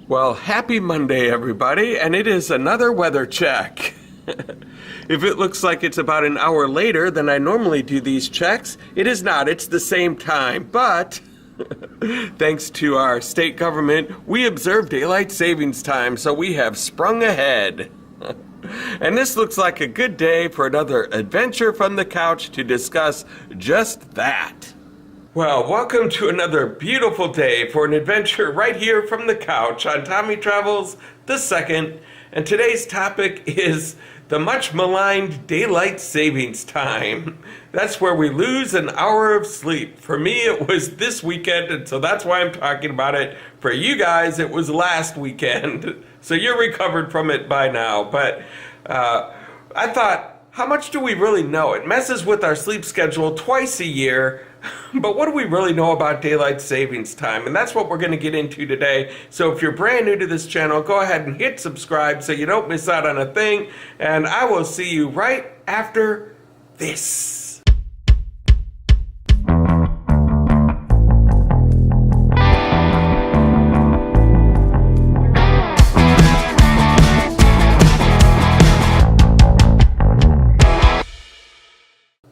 Well, happy Monday, everybody, and it is another weather check. If it looks like it's about an hour later than I normally do these checks, it is not. It's the same time, but thanks to our state government, we observe daylight savings time, so we have sprung ahead. And this looks like a good day for another adventure from the couch to discuss just that. Well, welcome to another beautiful day for an adventure right here from the couch on Tommy Travels the Second. And today's topic is the much maligned daylight savings time. That's where we lose an hour of sleep. For me, it was this weekend, and so that's why I'm talking about it. For you guys, it was last weekend. So you're recovered from it by now. But I thought, how much do we really know? It messes with our sleep schedule twice a year. But what do we really know about daylight savings time? And that's what we're going to get into today. So if you're brand new to this channel, go ahead and hit subscribe so you don't miss out on a thing. And I will see you right after this.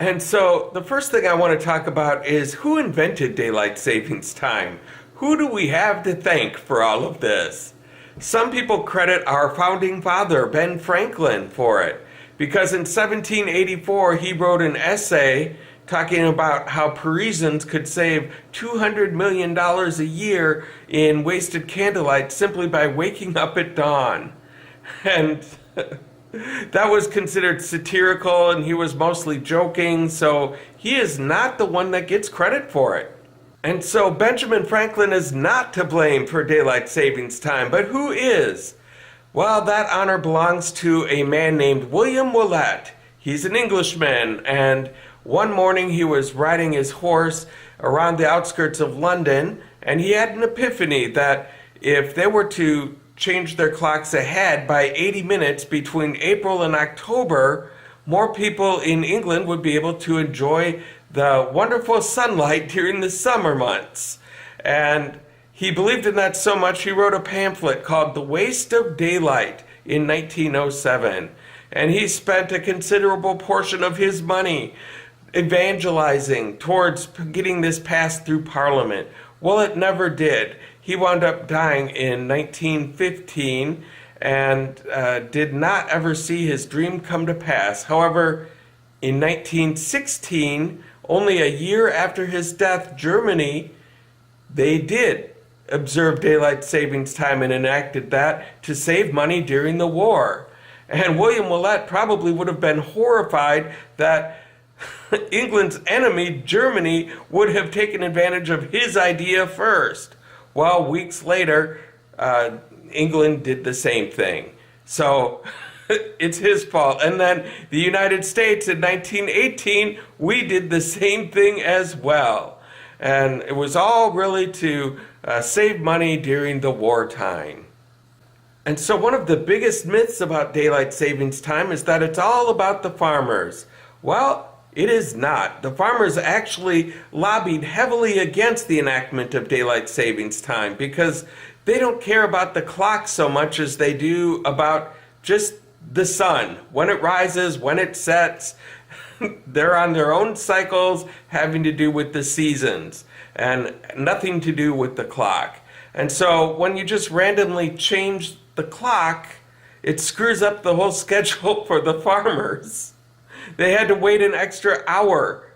And so the first thing I want to talk about is who invented daylight savings time? Who do we have to thank for all of this? Some people credit our founding father, Ben Franklin, for it, because in 1784 he wrote an essay talking about how Parisians could save $200 million a year in wasted candlelight simply by waking up at dawn. And that was considered satirical, and he was mostly joking, so he is not the one that gets credit for it. And so Benjamin Franklin is not to blame for daylight savings time, but who is? Well, that honor belongs to a man named William Willett. He's an Englishman, and one morning he was riding his horse around the outskirts of London, and he had an epiphany that if they were to change their clocks ahead by 80 minutes between April and October, more people in England would be able to enjoy the wonderful sunlight during the summer months. And he believed in that so much, he wrote a pamphlet called The Waste of Daylight in 1907. And he spent a considerable portion of his money evangelizing towards getting this passed through Parliament. Well, it never did. He wound up dying in 1915 and did not ever see his dream come to pass. However, in 1916, only a year after his death, Germany, they did observe daylight savings time and enacted that to save money during the war. And William Willett probably would have been horrified that England's enemy, Germany, would have taken advantage of his idea first. Well, weeks later, England did the same thing. So it's his fault. And then the United States in 1918, we did the same thing as well. And it was all really to save money during the wartime. And so one of the biggest myths about daylight savings time is that it's all about the farmers. Well, it is not. The farmers actually lobbied heavily against the enactment of daylight savings time because they don't care about the clock so much as they do about just the sun. When it rises, when it sets, they're on their own cycles having to do with the seasons and nothing to do with the clock. And so when you just randomly change the clock, it screws up the whole schedule for the farmers. They had to wait an extra hour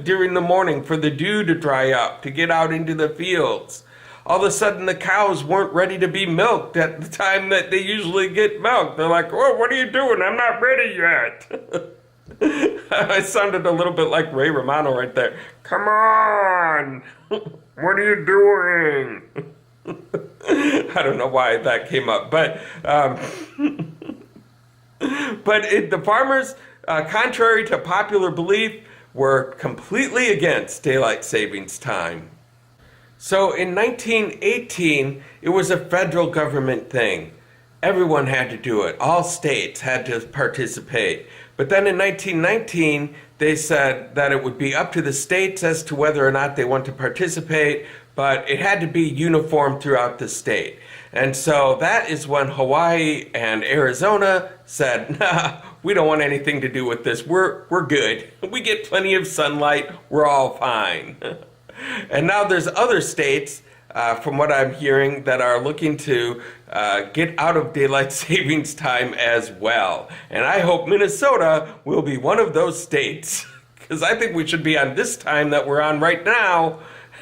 during the morning for the dew to dry up, to get out into the fields. All of a sudden, the cows weren't ready to be milked at the time that they usually get milked. They're like, oh, what are you doing? I'm not ready yet. I sounded a little bit like Ray Romano right there. Come on! What are you doing? I don't know why that came up, but the farmers, contrary to popular belief, were completely against daylight savings time. So in 1918, it was a federal government thing. Everyone had to do it. All states had to participate. But then in 1919, they said that it would be up to the states as to whether or not they want to participate, but it had to be uniform throughout the state. And so that is when Hawaii and Arizona said, nah, we don't want anything to do with this. We're good. We get plenty of sunlight. We're all fine. And now there's other states, from what I'm hearing, that are looking to get out of daylight savings time as well. And I hope Minnesota will be one of those states, because I think we should be on this time that we're on right now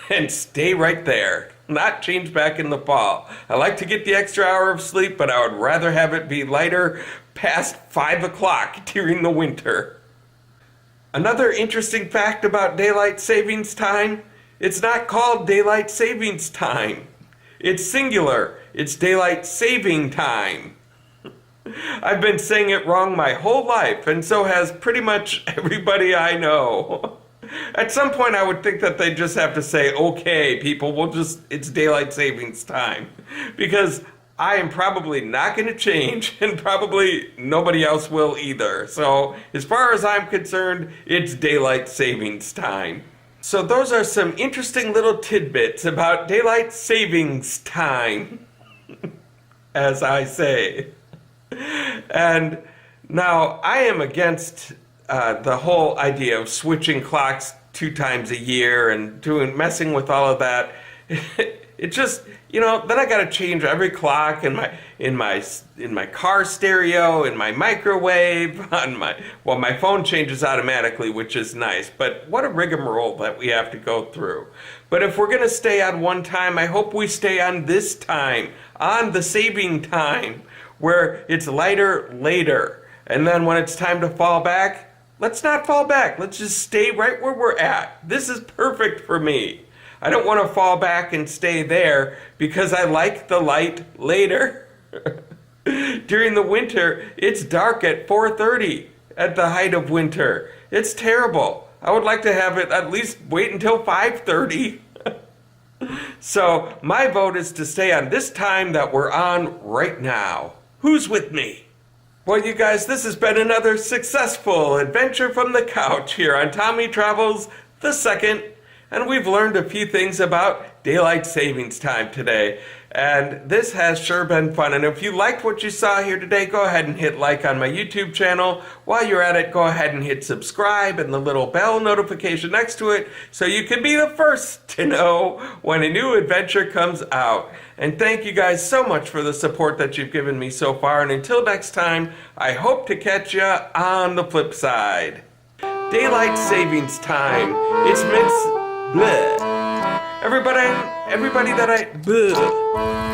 and stay right there. Not change back in the fall. I like to get the extra hour of sleep, but I would rather have it be lighter past 5 o'clock during the winter. Another interesting fact about daylight savings time, it's not called daylight savings time. It's singular. It's daylight saving time. I've been saying it wrong my whole life, and so has pretty much everybody I know. At some point, I would think that they just have to say, okay, people, it's daylight savings time. Because I am probably not going to change, and probably nobody else will either. So, as far as I'm concerned, it's daylight savings time. So those are some interesting little tidbits about daylight savings time, as I say. And now, I am against the whole idea of switching clocks 2 times a year and messing with all of that. It just, then I got to change every clock in my car stereo, in my microwave, my phone changes automatically, which is nice. But what a rigmarole that we have to go through. But if we're going to stay on one time, I hope we stay on this time, on the saving time, where it's lighter later. And then when it's time to fall back, let's not fall back. Let's just stay right where we're at. This is perfect for me. I don't want to fall back and stay there because I like the light later. During the winter, it's dark at 4:30 at the height of winter. It's terrible. I would like to have it at least wait until 5:30. So my vote is to stay on this time that we're on right now. Who's with me? Well, you guys, this has been another successful adventure from the couch here on Tommy Travels the Second, and we've learned a few things about daylight savings time today, and this has sure been fun. And if you liked what you saw here today, go ahead and hit like on my YouTube channel. While you're at it, go ahead and hit subscribe and the little bell notification next to it so you can be the first to know when a new adventure comes out. And thank you guys so much for the support that you've given me so far. And until next time, I hope to catch you on the flip side. Daylight savings time. It's bleh. Everybody that bleh.